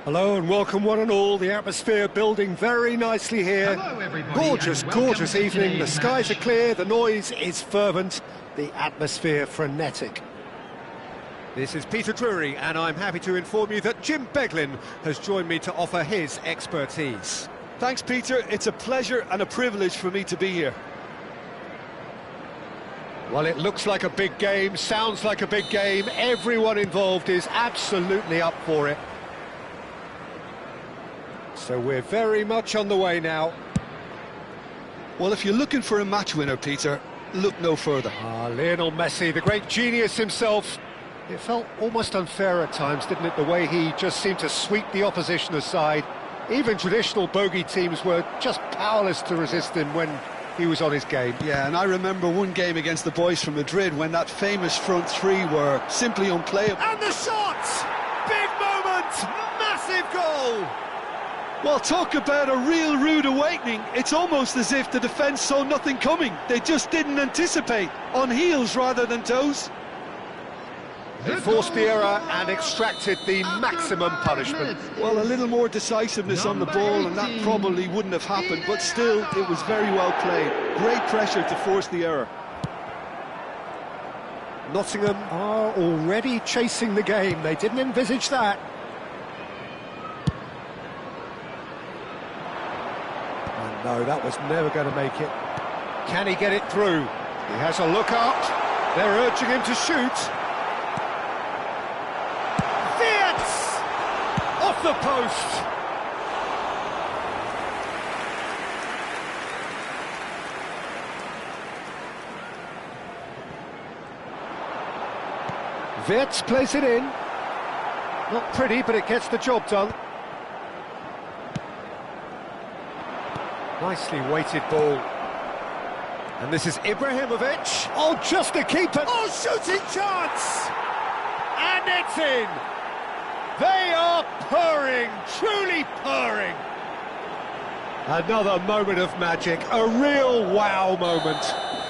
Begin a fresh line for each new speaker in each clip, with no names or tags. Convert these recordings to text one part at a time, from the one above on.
Hello and welcome one and all. The atmosphere building very nicely here.
Hello everybody.
Gorgeous, gorgeous
to
evening. The
today's
skies are
match.
clear, the noise is fervent, the atmosphere frenetic. This is Peter Drury and I'm happy to inform you that Jim Beglin has joined me to offer his expertise.
Thanks, Peter. It's a pleasure and a privilege for me to be here.
Well, it looks like a big game, sounds like a big game. Everyone involved is absolutely up for it. So we're very much on the way now.
Well, if you're looking for a match winner, Peter, look no further.
Lionel Messi, the great genius himself. It felt almost unfair at times, didn't it, the way he just seemed to sweep the opposition aside. Even traditional bogey teams were just powerless to resist him when he was on his game.
Yeah, and I remember one game against the boys from Madrid when that famous front three were simply unplayable.
And the shot! Big moment! Massive goal!
Well, talk about a real rude awakening. It's almost as if the defence saw nothing coming. They just didn't anticipate, on heels rather than toes.
They forced the error and extracted the maximum punishment.
Well, a little more decisiveness on the ball and that probably wouldn't have happened, but still, it was very well played. Great pressure to force the error.
Nottingham are already chasing the game. They didn't envisage that. And no, that was never going to make it. Can he get it through? He has a look up. They're urging him to shoot. Off the post! Wirtz plays it in. Not pretty, but it gets the job done. Nicely weighted ball. And this is Ibrahimovic. Oh, just a keeper. Oh, shooting chance! And it's in! They are purring, truly purring. Another moment of magic, a real wow moment.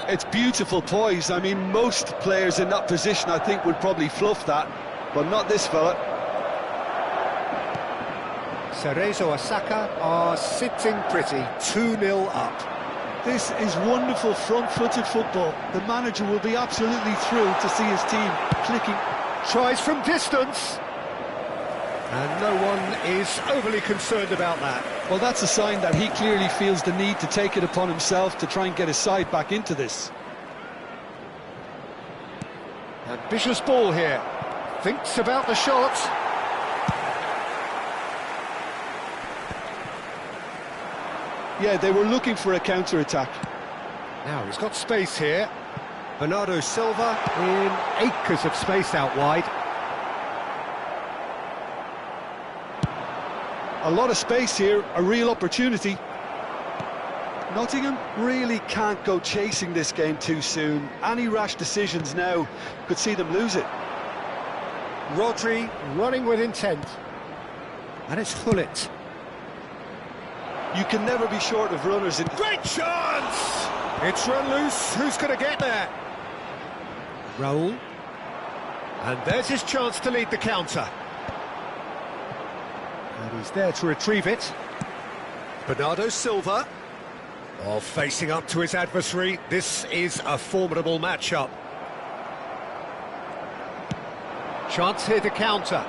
It's beautiful poise. I mean, most players in that position, I think, would probably fluff that, but not this fella.
Cerezo Osaka are sitting pretty, 2-0 up.
This is wonderful front-footed football. The manager will be absolutely thrilled to see his team clicking.
Tries from distance. And no one is overly concerned about that.
Well, that's a sign that he clearly feels the need to take it upon himself to try and get his side back into this.
Ambitious ball here. Thinks about the shot.
Yeah, they were looking for a counter-attack.
Now he's got space here. Bernardo Silva in acres of space out wide.
A lot of space here, a real opportunity. Nottingham really can't go chasing this game too soon. Any rash decisions now could see them lose it.
Rodri running with intent. And it's Hullet.
You can never be short of runners in...
Great chance! It's run loose. Who's going to get there? Raul. And there's his chance to lead the counter. And he's there to retrieve it. Bernardo Silva. Oh, facing up to his adversary. This is a formidable matchup. Chance here to counter.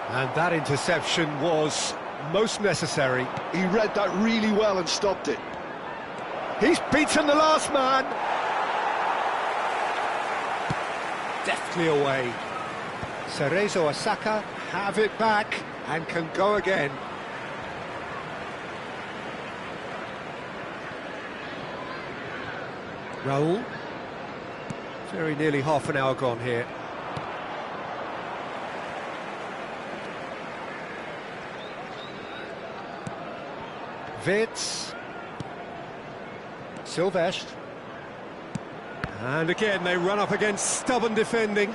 And that interception was most necessary.
He read that really well and stopped it.
He's beaten the last man. Deftly away. Cerezo Osaka have it back and can go again. Raul. Very nearly half an hour gone here. Wirtz. Silvestre. And again they run up against stubborn defending.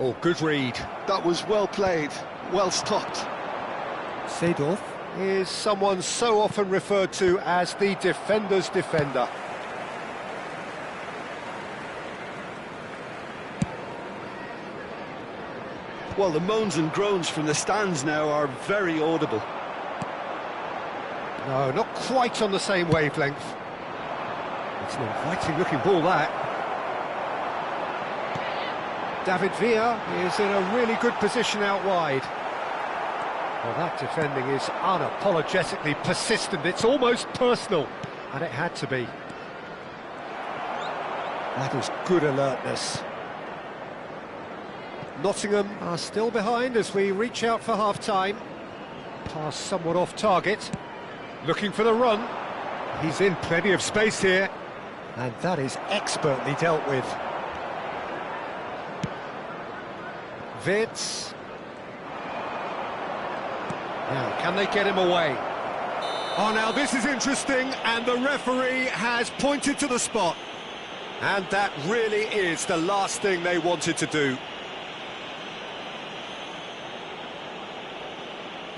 Oh, good read.
That was well played, well stopped.
Seedorf is someone so often referred to as the defender's defender.
Well, the moans and groans from the stands now are very audible.
No, not quite on the same wavelength. It's an inviting-looking ball, that. David Villa is in a really good position out wide. Well, that defending is unapologetically persistent. It's almost personal, and it had to be. That is good alertness. Nottingham are still behind as we reach out for half-time. Pass somewhat off target. Looking for the run. He's in plenty of space here. And that is expertly dealt with. Wirtz. Now, can they get him away? Oh, now this is interesting, and the referee has pointed to the spot. And that really is the last thing they wanted to do.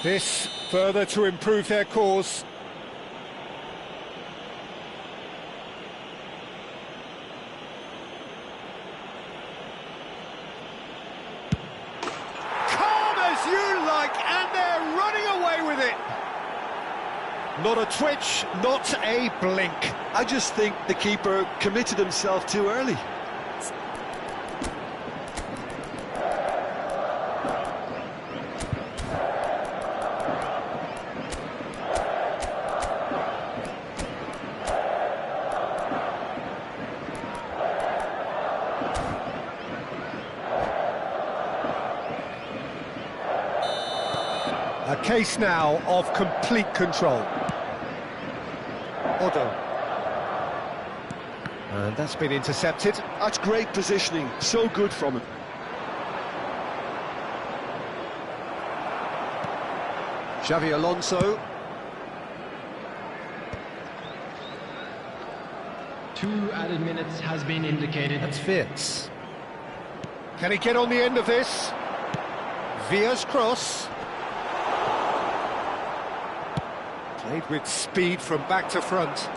This further to improve their cause. Calm as you like, and they're running away with it. Not a twitch, not a blink.
I just think the keeper committed himself too early.
A case now of complete control. Odo. And that's been intercepted.
That's great positioning, so good from him.
Xavi Alonso.
2 added minutes has been indicated.
That's Wirtz. Can he get on the end of this? Villa's cross. Played with speed from back to front.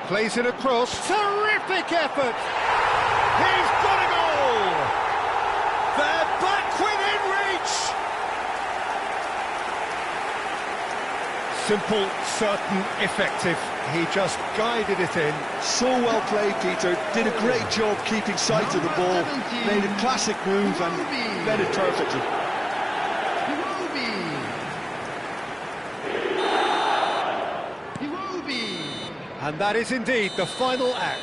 Plays it across. Terrific effort! He's got a goal! They're back within reach! Simple, certain, effective. He just guided it in.
So well played, Peter. Did a great job keeping sight of the ball. Made a classic move and led it perfectly.
And that is indeed the final act.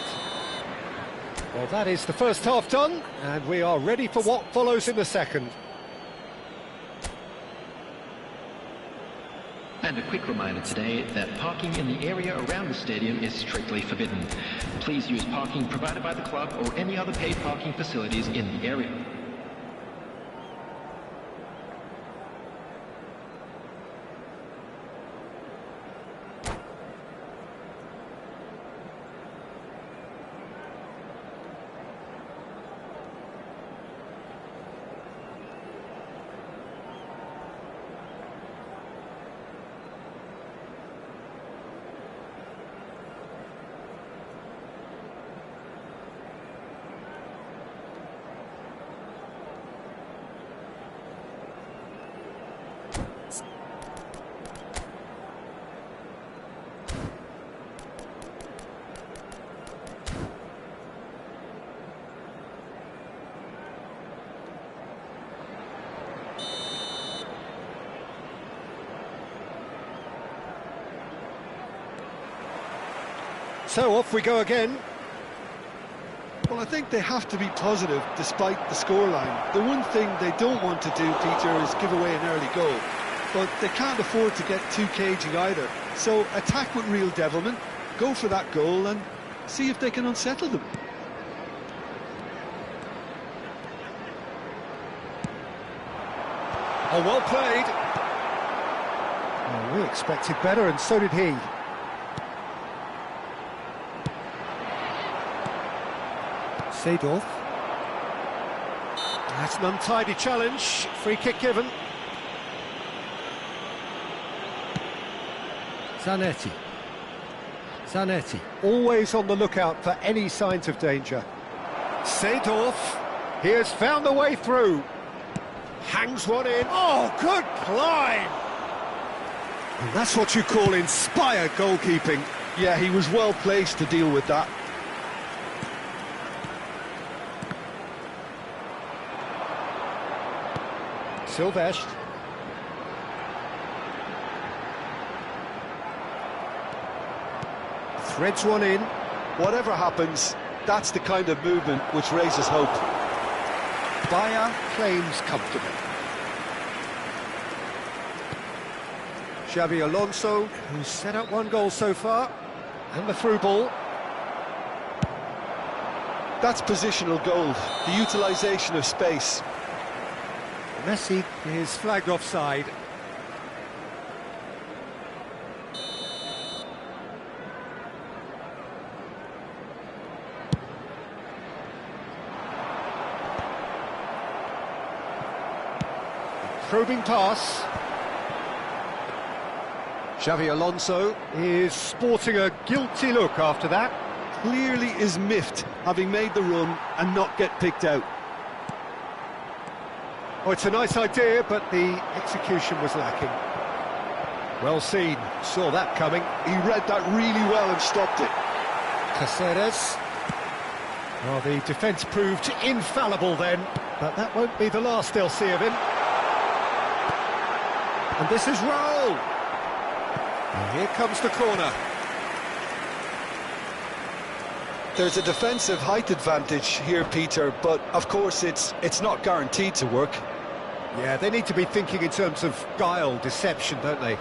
Well, that is the first half done, and we are ready for what follows in the second.
And a quick reminder today that parking in the area around the stadium is strictly forbidden. Please use parking provided by the club or any other paid parking facilities in the area.
So off we go again.
Well, I think they have to be positive despite the scoreline. The one thing they don't want to do, Peter, is give away an early goal. But they can't afford to get too cagey either. So attack with real devilment, go for that goal and see if they can unsettle them.
Oh, well played. Oh, we expected better, and so did he. Seedorf. That's an untidy challenge. Free kick given. Zanetti. Zanetti. Always on the lookout for any signs of danger. Seedorf. He has found the way through. Hangs one in. Oh, good climb! And that's what you call inspired goalkeeping.
Yeah, he was well placed to deal with that.
Silvestre. Threads one in.
Whatever happens, that's the kind of movement which raises hope.
Bayer claims comfortably. Xavi Alonso, who's set up one goal so far, and the through ball.
That's positional gold, the utilisation of space.
Messi is flagged offside. Probing pass. Xavi Alonso is sporting a guilty look after that.
Clearly is miffed, having made the run and not get picked out.
Oh, it's a nice idea, but the execution was lacking. Well seen, saw that coming.
He read that really well and stopped it.
Caceres. Well, the defence proved infallible then, but that won't be the last they'll see of him. And this is Raul. And here comes the corner.
There's a defensive height advantage here, Peter, but of course it's not guaranteed to work.
Yeah, they need to be thinking in terms of guile, deception, don't they?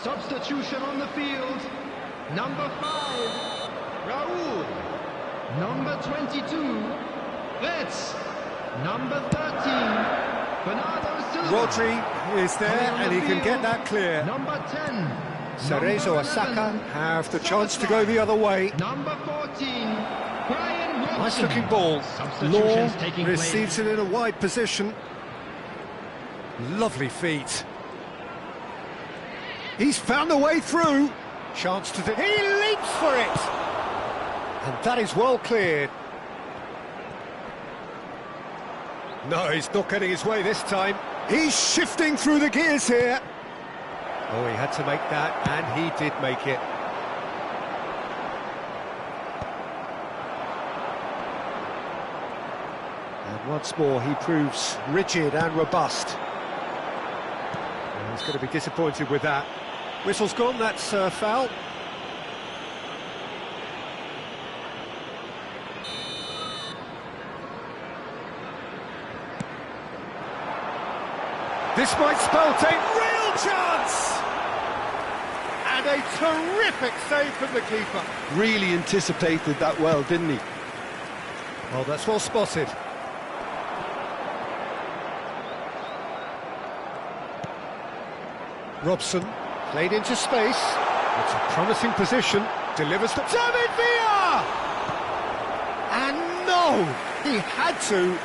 Substitution on the field. Number 5, Raul. Number 22, Retz. Number 13, Bernardo Silva.
Rodri is there and he can get that clear.
Number 10,
Cerezo Osaka have the chance to go the other way.
Number 14, Brian Robson.
Nice looking ball. Law receives it in a wide position. Lovely feet. He's found a way through. Chance to... He leaps for it! And that is well cleared. No, he's not getting his way this time. He's shifting through the gears here. Oh, he had to make that, and he did make it. And once more, he proves rigid and robust. And he's going to be disappointed with that. Whistle's gone, that's foul. This might spell a real chance! And a terrific save from the keeper.
Really anticipated that well, didn't he?
Oh, that's well spotted. Robson, played into space. It's a promising position. Delivers the... David Villa! And no! He had to,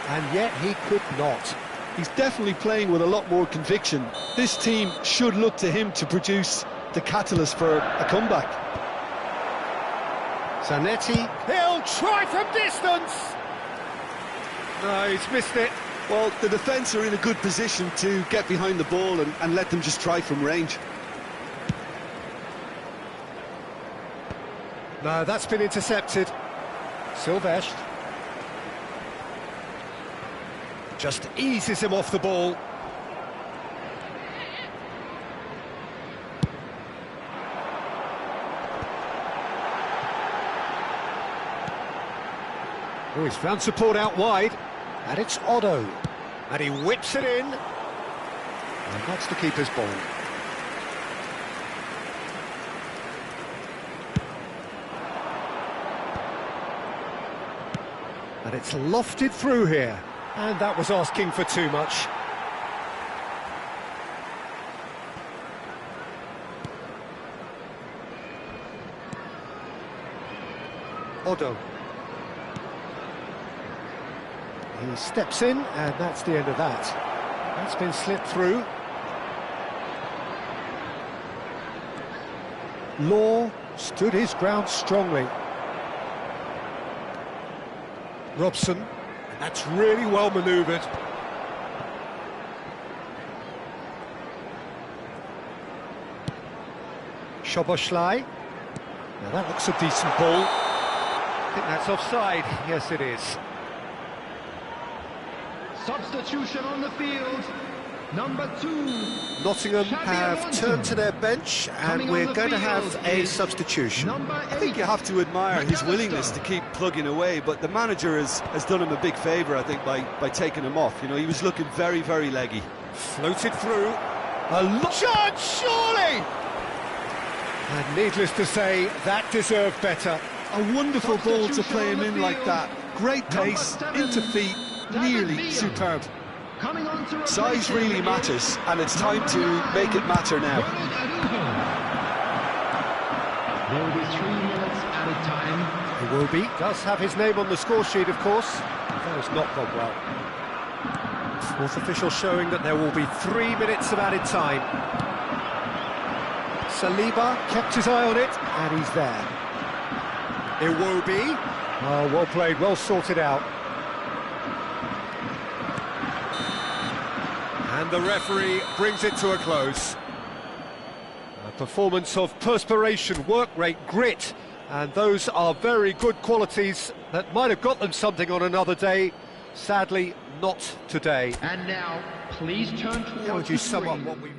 and yet he could not.
He's definitely playing with a lot more conviction. This team should look to him to produce the catalyst for a comeback.
Zanetti, he'll try from distance! No, he's missed it.
Well, the defence are in a good position to get behind the ball and let them just try from range.
No, that's been intercepted. Silvestre. Just eases him off the ball. Oh, he's found support out wide. And it's Otto. And he whips it in. And that's the keeper's ball. And it's lofted through here. And that was asking for too much. Otto. He steps in, and that's the end of that. That's been slipped through. Law stood his ground strongly. Robson, and that's really well manoeuvred. Szoboszlai. Now that looks a decent ball. I think that's offside. Yes, it is.
Substitution on the field, number 2.
Nottingham have turned to their bench, and we're going to have a substitution.
I think you have to admire his willingness to keep plugging away, but the manager has done him a big favour, I think, by taking him off. You know, he was looking very, very leggy.
Floated through. A chance, surely! And needless to say, that deserved better.
A wonderful ball to play him in like that. Great pace, into feet, nearly superb. Size really matters, and it's time to make it matter now.
There will be 3 minutes added time.
Iwobi does have his name on the score sheet, of course. That has not gone well. Fourth official showing that there will be 3 minutes of added time. Saliba kept his eye on it, and he's there. Iwobi. Oh, well played, well sorted out. And the referee brings it to a close. A performance of perspiration, work rate, grit, and those are very good qualities that might have got them something on another day. Sadly, not today.
And now, please turn towards
How would you
the
sum up
screen.
what we...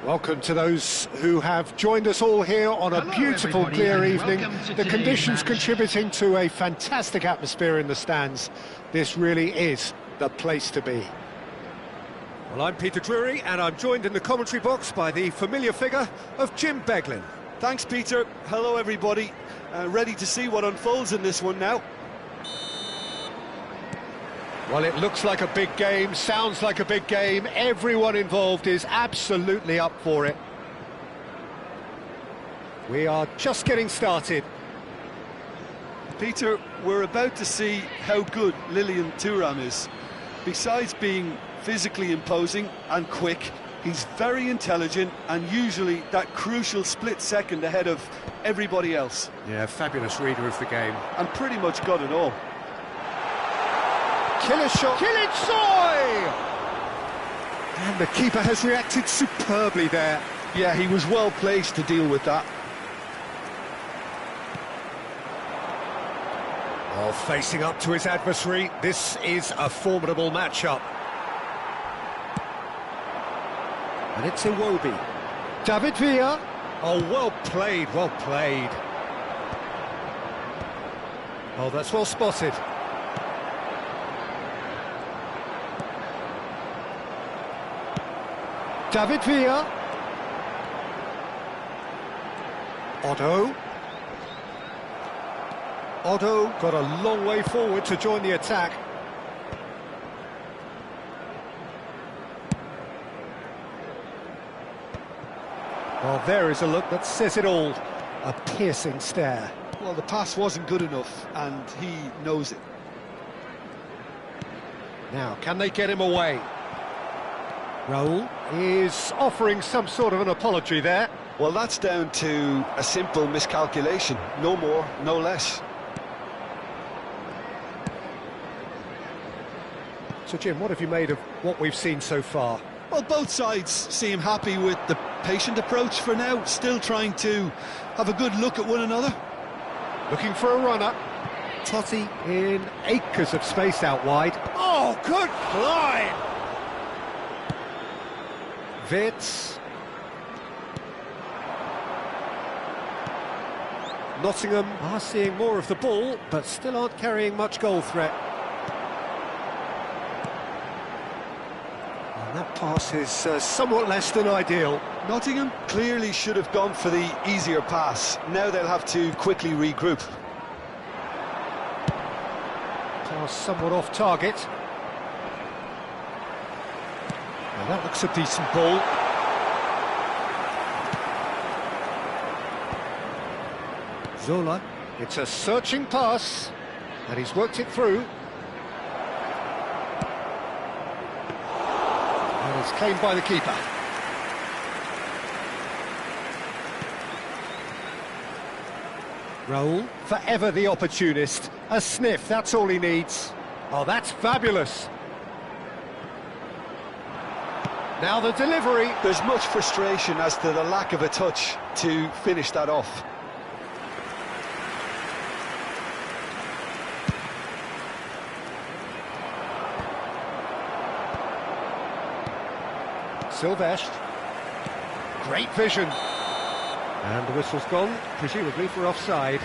Welcome to those who have joined us all here on a beautiful, clear evening. The conditions contributing to a fantastic atmosphere in the stands. This really is the place to be. Well, I'm Peter Drury, and I'm joined in the commentary box by the familiar figure of Jim Beglin.
Thanks, Peter. Hello, everybody. Ready to see what unfolds in this one now.
Well, it looks like a big game, sounds like a big game. Everyone involved is absolutely up for it. We are just getting started.
Peter, we're about to see how good Lilian Thuram is. Besides being physically imposing and quick, he's very intelligent and usually that crucial split second ahead of everybody else.
Yeah, fabulous reader of the game.
And pretty much got it all.
Killer shot. Soy! And the keeper has reacted superbly there.
Yeah, he was well placed to deal with that.
Well, facing up to his adversary, this is a formidable matchup. And it's Iwobi. David Villa. Oh, well played, well played. Oh, that's well spotted. David Villa. Otto got a long way forward to join the attack. Well, there is a look that says it all. A piercing stare.
Well, the pass wasn't good enough, and he knows it.
Now, can they get him away? Raul is offering some sort of an apology there.
Well, that's down to a simple miscalculation. No more, no less.
So, Jim, what have you made of what we've seen so far?
Well, both sides seem happy with the patient approach for now, still trying to have a good look at one another.
Looking for a runner. Totti in acres of space out wide. Oh, good climb! Wits. Nottingham are seeing more of the ball, but still aren't carrying much goal threat. And that pass is somewhat less than ideal.
Nottingham clearly should have gone for the easier pass. Now they'll have to quickly regroup.
Pass somewhat off target. Well, that looks a decent ball. Zola. It's a searching pass, and he's worked it through. And it's claimed by the keeper. Raul, forever the opportunist. A sniff, that's all he needs. Oh, that's fabulous. Now the delivery.
There's much frustration as to the lack of a touch to finish that off.
Silvestre. Great vision. And the whistle's gone, presumably for offside.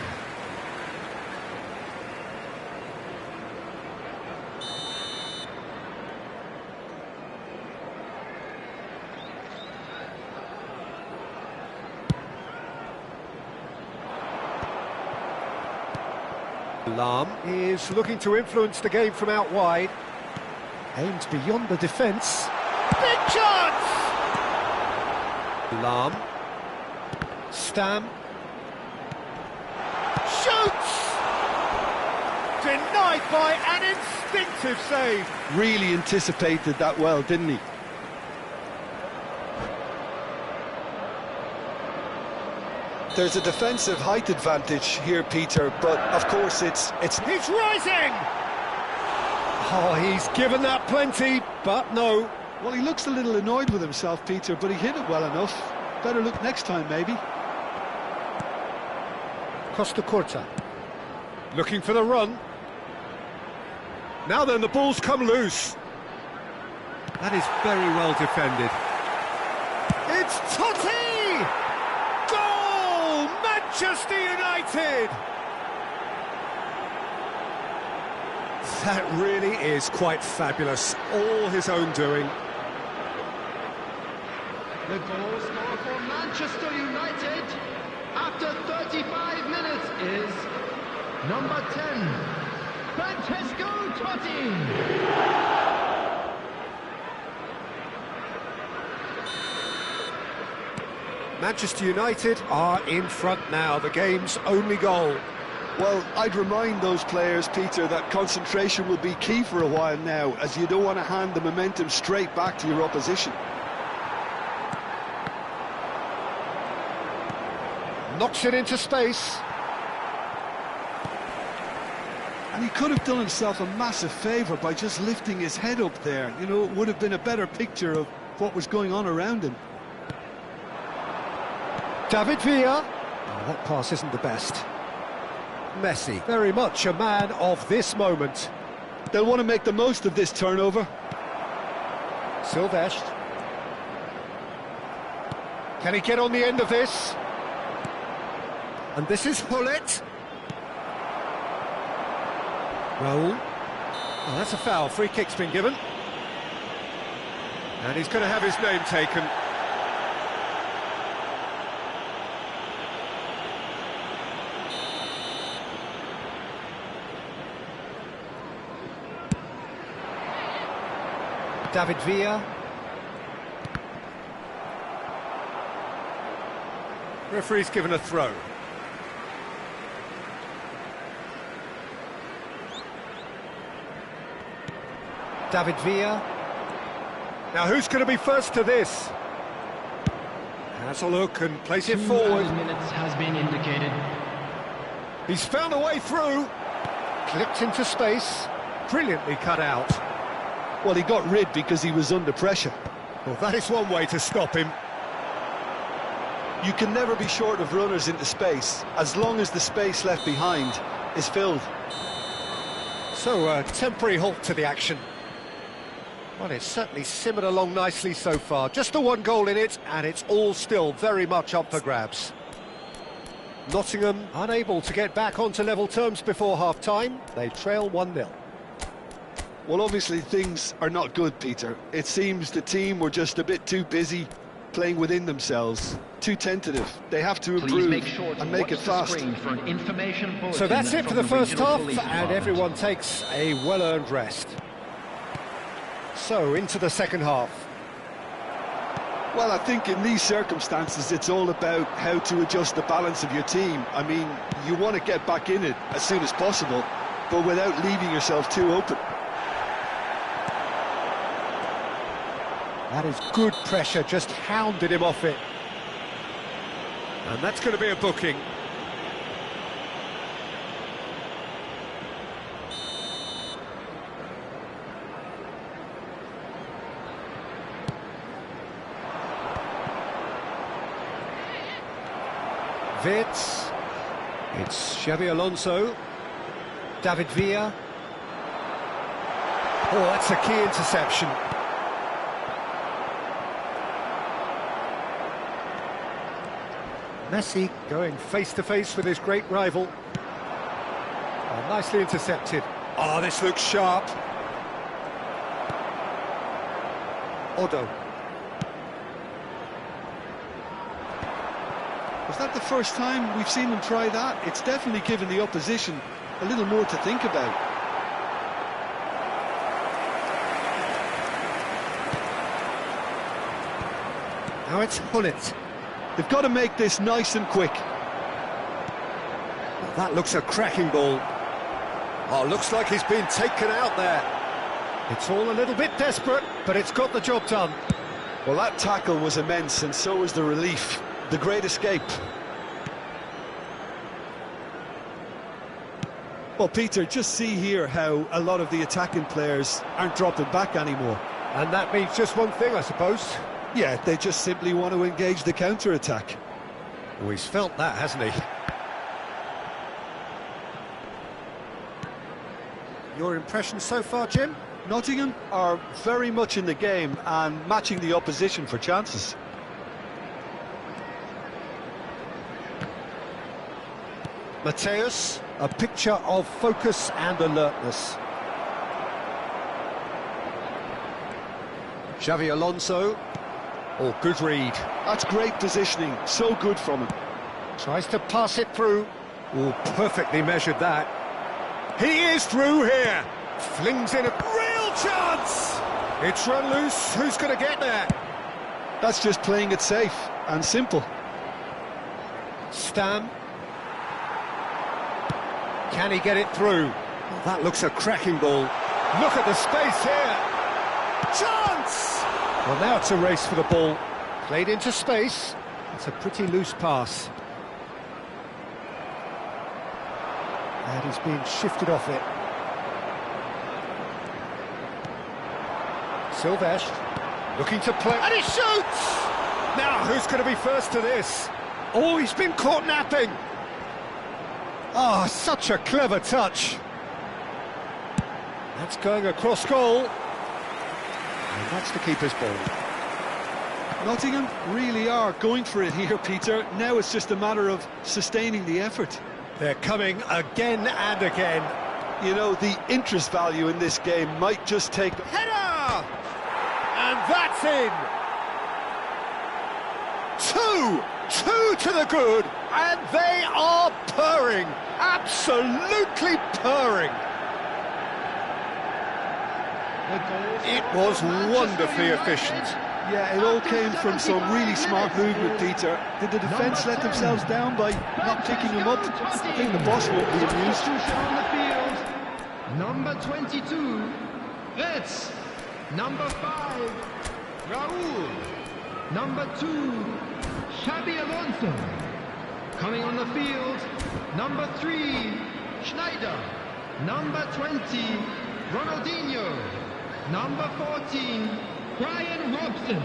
Lam is looking to influence the game from out wide. Aimed beyond the defence. Big chance! Lam. Stam. Shoots! Denied by an instinctive save.
Really anticipated that well, didn't he? There's a defensive height advantage here, Peter, but of course it's...
He's rising! Oh, he's given that plenty, but no.
Well, he looks a little annoyed with himself, Peter, but he hit it well enough. Better look next time, maybe.
Costa Curta. Looking for the run. Now then, the ball's come loose. That is very well defended. It's It's Totti! Goal! Manchester United! That really is quite fabulous. All his own doing.
The goal scorer for Manchester United after 35 minutes is number 10, Francesco Totti.
Manchester United are in front now, the game's only goal.
Well, I'd remind those players, Peter, that concentration will be key for a while now, as you don't want to hand the momentum straight back to your opposition.
Knocks it into space.
And he could have done himself a massive favour by just lifting his head up there. You know, it would have been a better picture of what was going on around him.
David Villa. Oh, that pass isn't the best. Messi, very much a man of this moment.
They'll want to make the most of this turnover.
Silvestre. Can he get on the end of this? And this is Hullet. Raul. Oh, that's a foul. Free kick's been given. And he's going to have his name taken. David Villa. Referee's given a throw. David Villa. Now who's going to be first to this? Has a look and plays it forward.
2 minutes has been indicated.
He's found a way through. Clipped into space. Brilliantly cut out.
Well, he got rid because he was under pressure.
Well, that is one way to stop him.
You can never be short of runners into space, as long as the space left behind is filled.
So, a temporary halt to the action. Well, it's certainly simmered along nicely so far. Just the one goal in it, and it's all still very much up for grabs. Nottingham unable to get back onto level terms before half-time. They trail 1-0.
Well, obviously things are not good, Peter. It seems the team were just a bit too busy playing within themselves, too tentative. They have to
Please
improve
make sure to
and make
watch
it
the
fast.
screen for an information bulletin
So that's it for
from
the first
Regional
half,
Police
and
Department.
everyone takes a well-earned rest. So, into the second half.
Well, I think in these circumstances, it's all about how to adjust the balance of your team. I mean, you want to get back in it as soon as possible, but without leaving yourself too open.
That is good pressure, just hounded him off it. And that's going to be a booking. Vitz. It's Xabi Alonso. David Villa. Oh, that's a key interception. Messi going face-to-face with his great rival. Oh, nicely intercepted. Oh, this looks sharp. Odo.
Was that the first time we've seen them try that? It's definitely given the opposition a little more to think about.
Now it's Hullet.
They've got to make this nice and quick.
Well, that looks a cracking ball. Oh, looks like he's been taken out there. It's all a little bit desperate, but it's got the job done.
Well, that tackle was immense, and so was the relief. The great escape. Well, Peter, just see here how a lot of the attacking players aren't dropping back anymore.
And that means just one thing, I suppose.
Yeah, they just simply want to engage the counter-attack.
Oh, he's felt that, hasn't he? Your impression so far, Jim?
Nottingham are very much in the game and matching the opposition for chances.
Mateus, a picture of focus and alertness. Xavi Alonso. Oh, good read.
That's great positioning, so good from him.
Tries to pass it through. Oh, perfectly measured that. He is through here. Flings in a real chance. It's run loose. Who's going to get there?
That's just playing it safe and simple.
Stam. Can he get it through? Well, that looks a cracking ball. Look at the space here. Chance! Well, now it's a race for the ball. Played into space. It's a pretty loose pass. And he's being shifted off it. Silvestre, looking to play, and he shoots! Now, who's going to be first to this? Oh, he's been caught napping! Oh, such a clever touch. That's going across goal. And that's the keeper's ball.
Nottingham really are going for it here, Peter. Now it's just a matter of sustaining the effort.
They're coming again and again.
You know, the interest value in this game might just take...
Header! And that's in! Two to the good, and they are purring, absolutely purring. It was wonderfully efficient.
Yeah, it all came from some really smart movement, Peter. Did the defence let themselves down by not picking him up? I think the boss won't be amused.
On the field, number 22, Retz. Number 5, Raul. Number 2, Xabi Alonso. Coming on the field, number 3, Schneider. Number 20, Ronaldinho. Number 14, Brian Robson.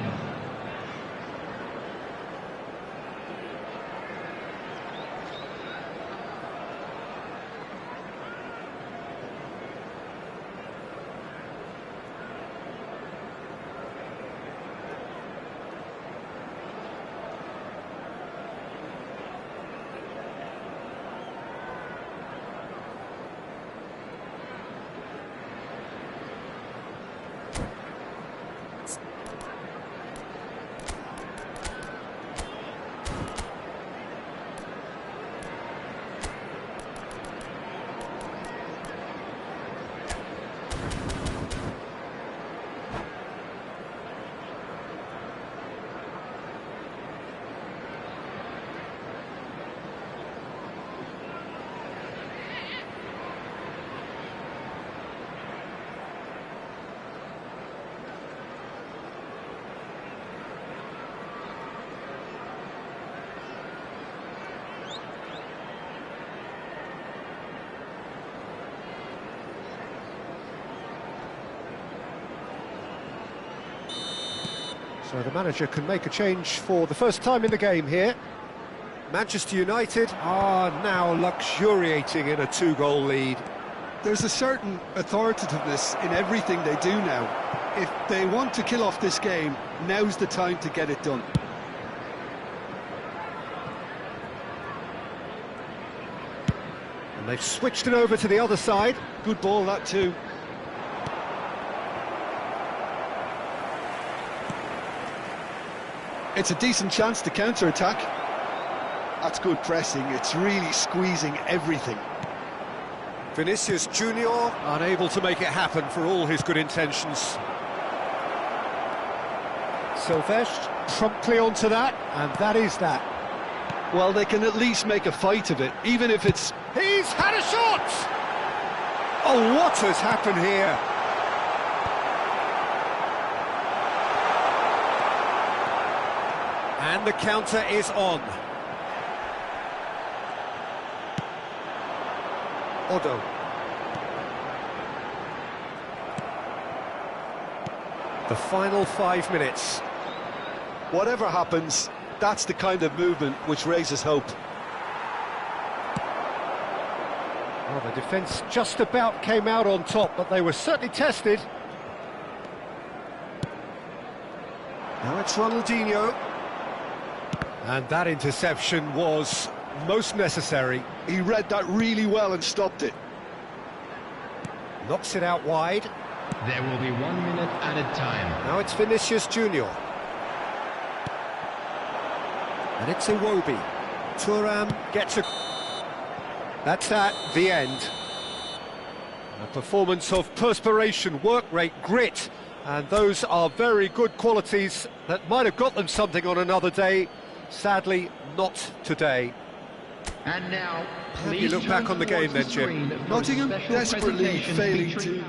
So the manager can make a change for the first time in the game here. Manchester United are now luxuriating in a 2-goal lead.
There's a certain authoritativeness in everything they do now. If they want to kill off this game, now's the time to get it done.
And they've switched it over to the other side.
Good ball, that too. It's a decent chance to counter-attack. That's good pressing, it's really squeezing everything.
Vinicius Junior unable to make it happen for all his good intentions. Silvestre promptly onto that, and that is that.
Well, they can at least make a fight of it, even if it's...
He's had a shot! Oh, what has happened here? And the counter is on. Odo. The final 5 minutes.
Whatever happens, that's the kind of movement which raises hope.
Well, the defence just about came out on top, but they were certainly tested. Now it's Ronaldinho. And that interception was most necessary.
He read that really well and stopped it.
Knocks it out wide.
There will be 1 minute added time.
Now it's Vinicius Junior. And it's Iwobi. Thuram gets a... That's the end. A performance of perspiration, work rate, grit, and those are very good qualities that might have got them something on another day. Sadly, not today.
And now,
How do you
please
look back on the game then, Jim?
Nottingham desperately failing to...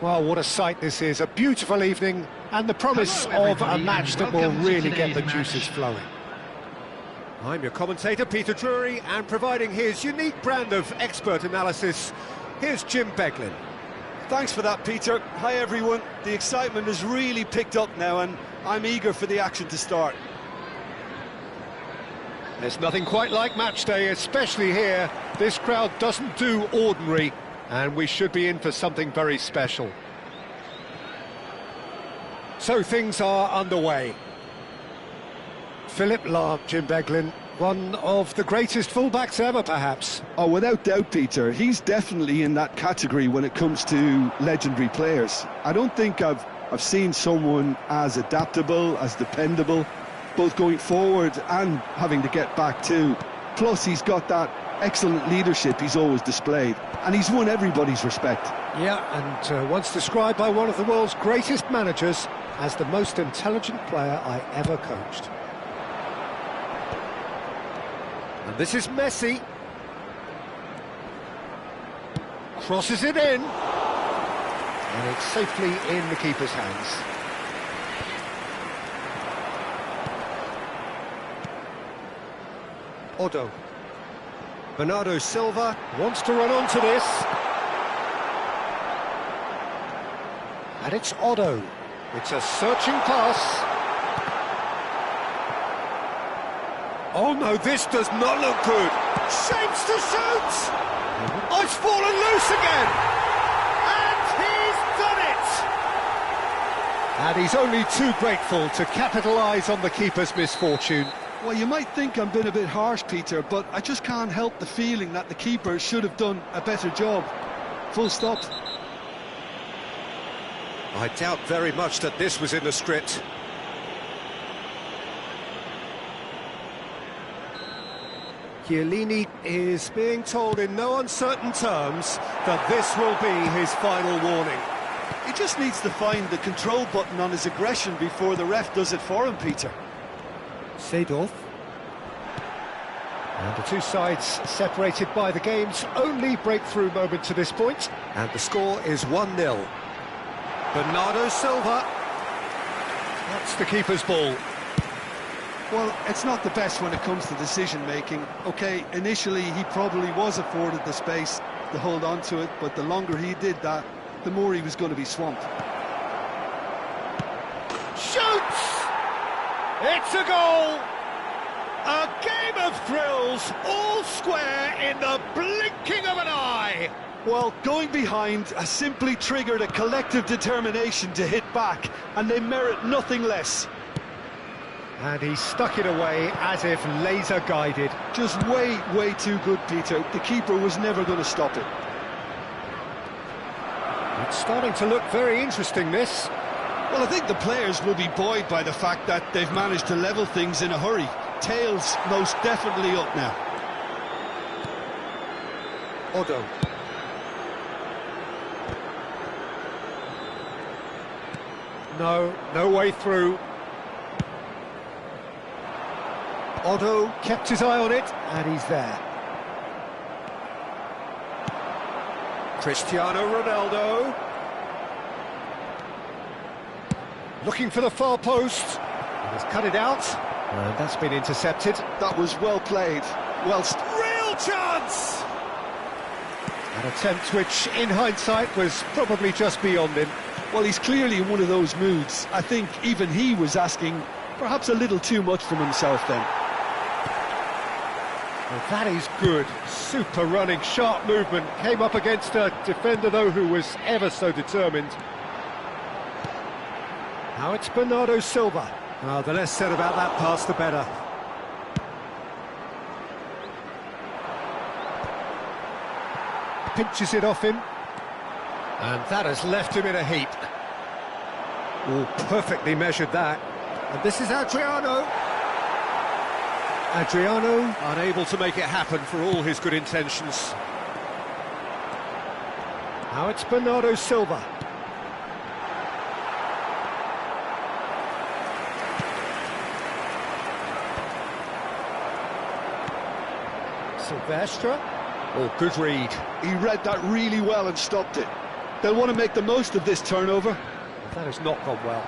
Well, what a sight this is, a beautiful evening, and the promise of a match that will really get the juices flowing. I'm your commentator, Peter Drury, and providing his unique brand of expert analysis, here's Jim Beglin.
Thanks for that, Peter. Hi, everyone. The excitement has really picked up now, and I'm eager for the action to start.
There's nothing quite like match day, especially here. This crowd doesn't do ordinary, and we should be in for something very special. So things are underway. Philipp Lahm, Jim Beglin, one of the greatest fullbacks ever, perhaps.
Oh, without doubt, Peter. He's definitely in that category when it comes to legendary players. I don't think I've seen someone as adaptable, as dependable, both going forward and having to get back too. Plus, he's got that excellent leadership he's always displayed, and he's won everybody's respect.
Yeah, and once described by one of the world's greatest managers as the most intelligent player I ever coached. And this is Messi. Crosses it in. And it's safely in the keeper's hands. Odo. Bernardo Silva wants to run onto this. And it's Odo. It's a searching pass. Oh no, this does not look good. Shapes to shoot! Oh, it's fallen loose again! And he's done it! And he's only too grateful to capitalise on the keeper's misfortune.
Well, you might think I'm being a bit harsh, Peter, but I just can't help the feeling that the keeper should have done a better job. Full stop.
I doubt very much that this was in the script. Chiellini is being told in no uncertain terms that this will be his final warning.
He just needs to find the control button on his aggression before the ref does it for him, Peter.
Seedorf. And the two sides separated by the game's only breakthrough moment to this point. And the score is 1-0. Bernardo Silva. That's the keeper's ball.
Well, it's not the best when it comes to decision-making. OK, initially he probably was afforded the space to hold on to it, but the longer he did that, the more he was going to be swamped.
Shoots! It's a goal! A game of thrills, all square in the blinking of an eye!
Well, going behind has simply triggered a collective determination to hit back, and they merit nothing less.
And he stuck it away as if laser-guided.
Just way too good, Peter. The keeper was never going to stop it.
It's starting to look very interesting, this.
Well, I think the players will be buoyed by the fact that they've managed to level things in a hurry. Tails most definitely up now.
Odo. No way through. Odo kept his eye on it, and he's there. Cristiano Ronaldo. Looking for the far post. And has cut it out. And that's been intercepted.
That was well played. Well,
real chance! An attempt which, in hindsight, was probably just beyond him.
Well, he's clearly in one of those moods. I think even he was asking perhaps a little too much from himself then.
Well, that is good. Super running, sharp movement. Came up against a defender, though, who was ever so determined. Now it's Bernardo Silva. Oh, the less said about that pass, the better. Pinches it off him. And that has left him in a heap. Oh, perfectly measured that. And this is Adriano. Adriano unable to make it happen for all his good intentions. Now it's Bernardo Silva. Silvestre. Oh, good read.
He read that really well and stopped it. They'll want to make the most of this turnover.
That has not gone well.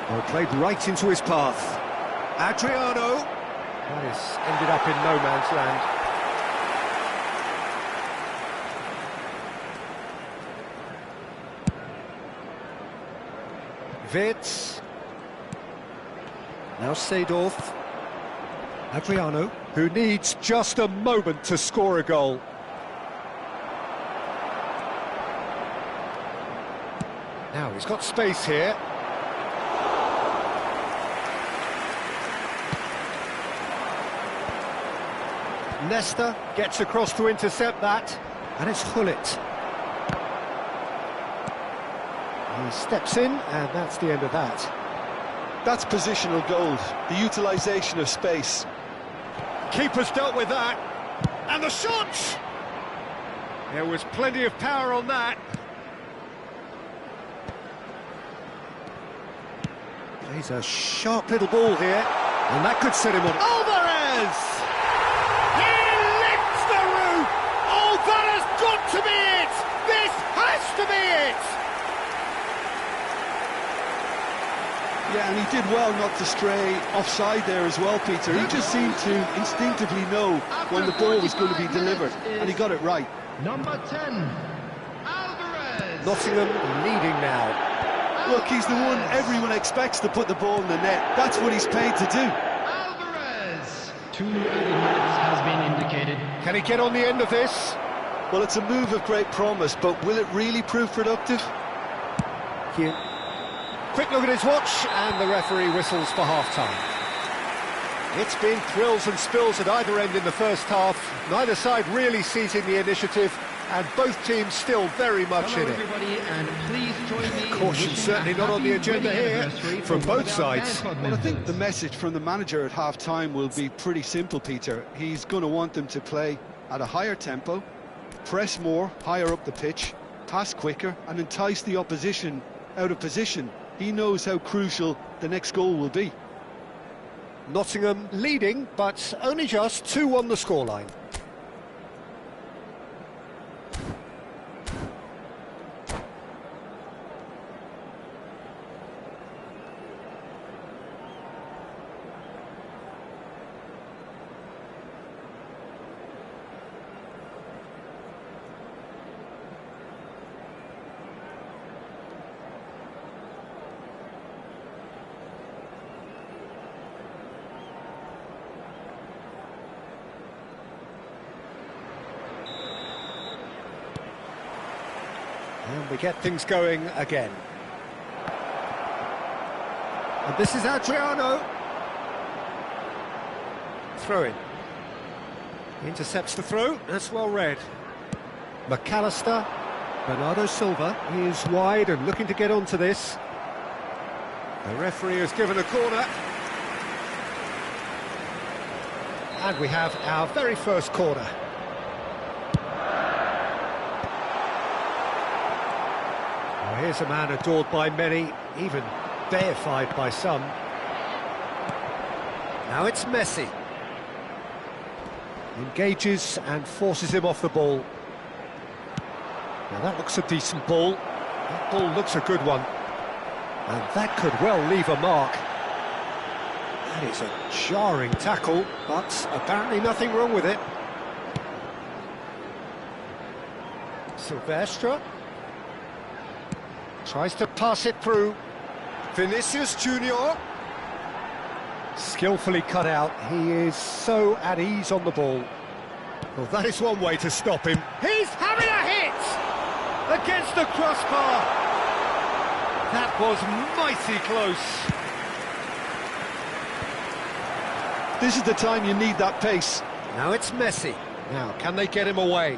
Well, played right into his path. Adriano. That has ended up in no man's land. Wirtz. Now Seedorf. Adriano, who needs just a moment to score a goal. Now he's got space here. Nesta gets across to intercept that, and it's Hullet. He steps in, and that's the end of that.
That's positional gold, the utilisation of space.
Keeper's dealt with that, and the shot! There was plenty of power on that. Plays a sharp little ball here, and that could set him on. Alvarez! He lifts the roof! Oh, that has got to be it! This has to be it!
Yeah, and he did well not to stray offside there as well, Peter. He just seemed to instinctively know when the ball was going to be delivered, and he got it right.
Number 10, Alvarez.
Nottingham leading now.
Look, he's the one everyone expects to put the ball in the net. That's what he's paid to do.
Alvarez. 2 added minutes has been indicated.
Can he get on the end of this?
Well, it's a move of great promise, but will it really prove productive?
Here. Quick look at his watch, and the referee whistles for half-time. It's been thrills and spills at either end in the first half. Neither side really seizing the initiative, and both teams still very much in it.
Everybody, and please join me in
Caution
wishing
certainly
a
not on the
happy
agenda
wedding
here
anniversary
from
for
both
one of our
sides.
fan club
Well, I think
members.
the message from the manager at half-time will be pretty simple, Peter. He's going to want them to play at a higher tempo, press more, higher up the pitch, pass quicker, and entice the opposition out of position. He knows how crucial the next goal will be.
Nottingham leading, but only just 2 on the scoreline. And we get things going again. And this is Adriano. Throw in. He intercepts the throw, that's well read. McAllister, Bernardo Silva is wide and looking to get onto this. The referee has given a corner. And we have our very first corner. Well, here's a man adored by many, even deified by some. Now it's Messi. Engages and forces him off the ball. Now that looks a decent ball. That ball looks a good one. And that could well leave a mark. That is a jarring tackle, but apparently nothing wrong with it. Silvestre tries to pass it through. Vinicius Junior. Skillfully cut out. He is so at ease on the ball. Well, that is one way to stop him. He's having a hit against the crossbar. That was mighty close.
This is the time you need that pace.
Now it's Messi. Now, can they get him away?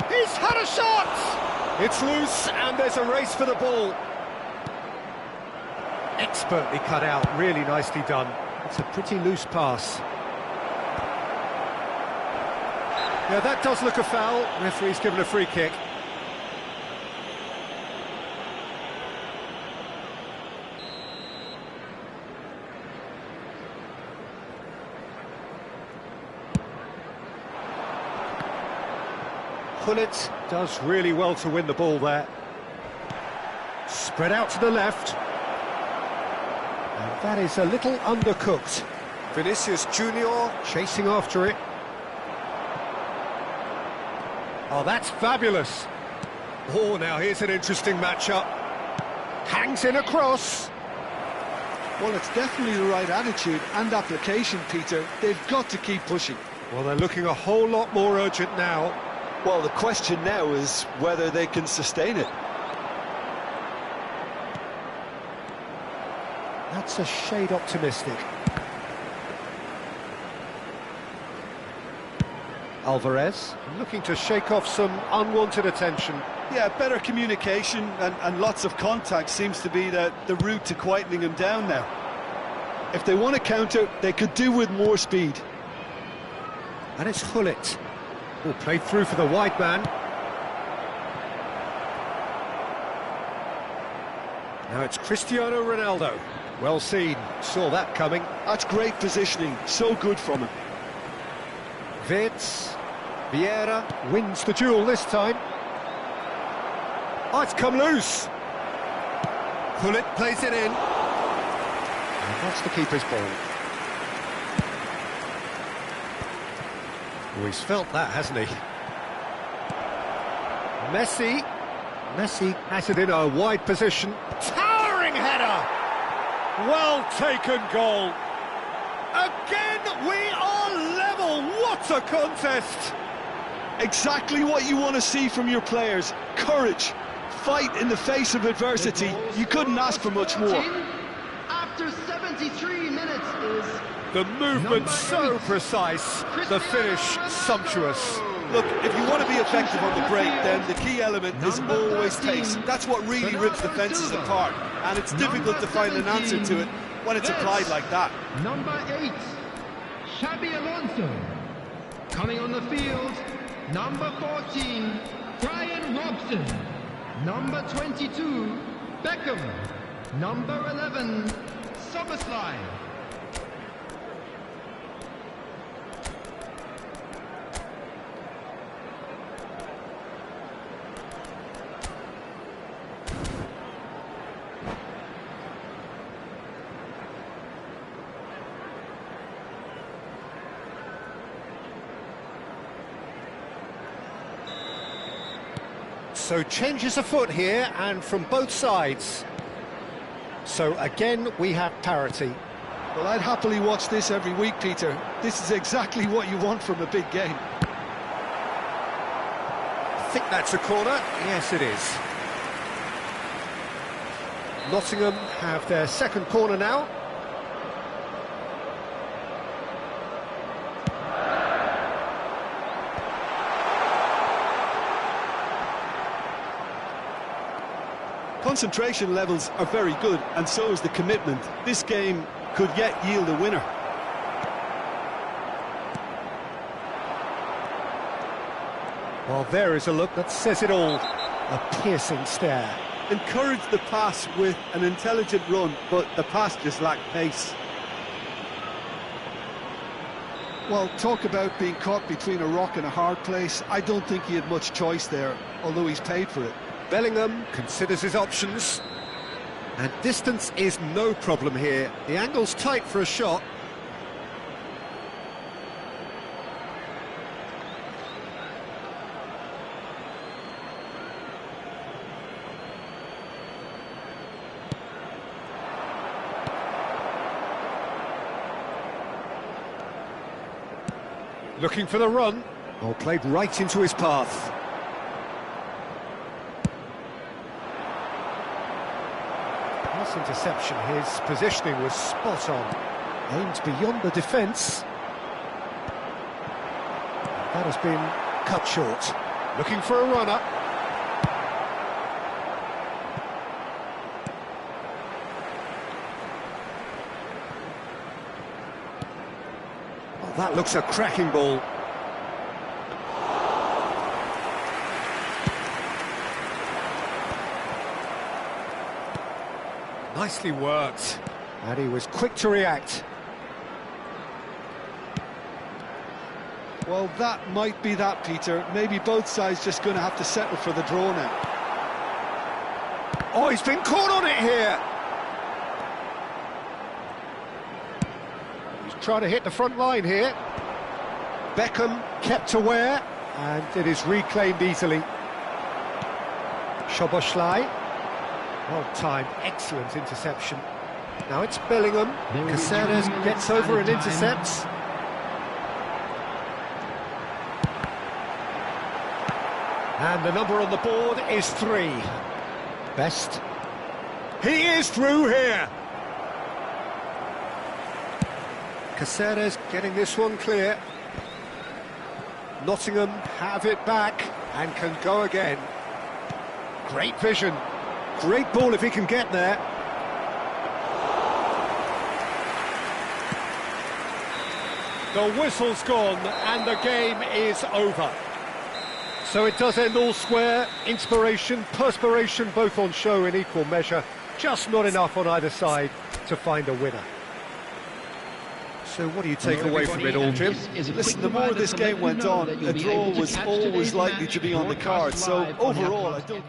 He's had a shot! It's loose, and there's a race for the ball. Expertly cut out, really nicely done. It's a pretty loose pass. Yeah, that does look a foul. Referee's given a free kick. Gullit does really well to win the ball there. Spread out to the left. And that is a little undercooked. Vinicius Junior chasing after it. Oh, that's fabulous. Oh, now here's an interesting matchup. Hangs in a cross.
Well, it's definitely the right attitude and application, Peter. They've got to keep pushing.
Well, they're looking a whole lot more urgent now.
Well, the question now is whether they can sustain it.
That's a shade optimistic. Alvarez looking to shake off some unwanted attention.
Yeah, better communication and lots of contact seems to be the route to quietening him down now. If they want to counter, they could do with more speed.
And it's Gullit. Oh, played through for the wide man. Now it's Cristiano Ronaldo. Well seen, saw that coming.
That's great positioning, so good from him.
Wirtz, Vieira wins the duel this time. Oh, it's come loose. Gullit plays it in. And that's the keeper's ball. Oh, he's felt that, hasn't he? Messi has it in a wide position. Towering header! Well taken goal. Again, we are level. What a contest!
Exactly what you want to see from your players. Courage, fight in the face of adversity. You couldn't ask for much more.
After 73 minutes is...
The movement so precise, the finish sumptuous.
Look, if you want to be effective on the break, then the key element is always pace. That's what really rips defences apart, and it's difficult to find an answer to it when it's applied like that.
Number 8, Xabi Alonso. Coming on the field, number 14, Brian Robson. Number 22, Beckham. Number 11, Soboslai.
So changes afoot here, and from both sides. So again, we have parity.
Well, I'd happily watch this every week, Peter. This is exactly what you want from a big game.
I think that's a corner. Yes, it is. Nottingham have their second corner now.
Concentration levels are very good, and so is the commitment. This game could yet yield a winner.
Well, there is a look that says it all. A piercing stare.
Encourage the pass with an intelligent run, but the pass just lacked pace. Well, talk about being caught between a rock and a hard place. I don't think he had much choice there, although he's paid for it.
Bellingham considers his options. And distance is no problem here. The angle's tight for a shot. Looking for the run. Oh, played right into his path. Pass interception, his positioning was spot on. Aimed beyond the defence. That has been cut short. Looking for a runner. Oh, that looks a cracking ball. Nicely worked, and he was quick to react.
Well, that might be that, Peter. Maybe both sides just going to have to settle for the draw now.
Oh, he's been caught on it here. He's trying to hit the front line here. Beckham kept aware, and it is reclaimed easily. Szoboszlai. Well timed, excellent interception. Now it's Bellingham. Caceres gets over and intercepts. And the number on the board is 3. Best. He is through here. Caceres getting this one clear. Nottingham have it back and can go again. Great vision. Great ball if he can get there. The whistle's gone and the game is over. So it does end all square. Inspiration, perspiration, both on show in equal measure. Just not enough on either side to find a winner. So what do you take away from it all, Jim?
Listen, the more this game went on, a draw was always likely to be on the card. So overall, I don't...